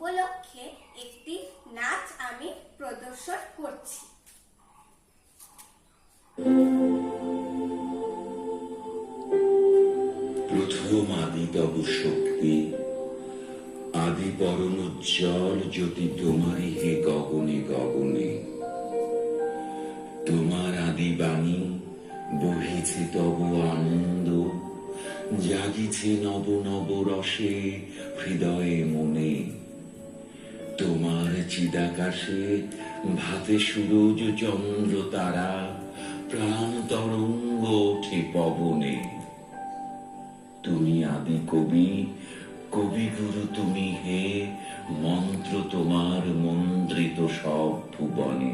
উপলক্ষে একটি নাচ আমি প্রদর্শন করছি। প্রথম আদি তব শক্তি, আদি পরম উজ্জ্বল জ্যোতি তোমারই হে গগনে গগনে। তোমার আদি বাণী বহিছে তব আনন্দ, জাগিছে নব নব রসে হৃদয়ে মনে। তোমার চিদাকাশে ভাতে সুরজ চন্দ্র তারা, প্রাণ তরঙ্গ ওঠে পবনে। তুমি আদি কবি, কবিগুরু তুমি হে, মন্ত্র তোমার মন্ত্রিত সব ভুবনে।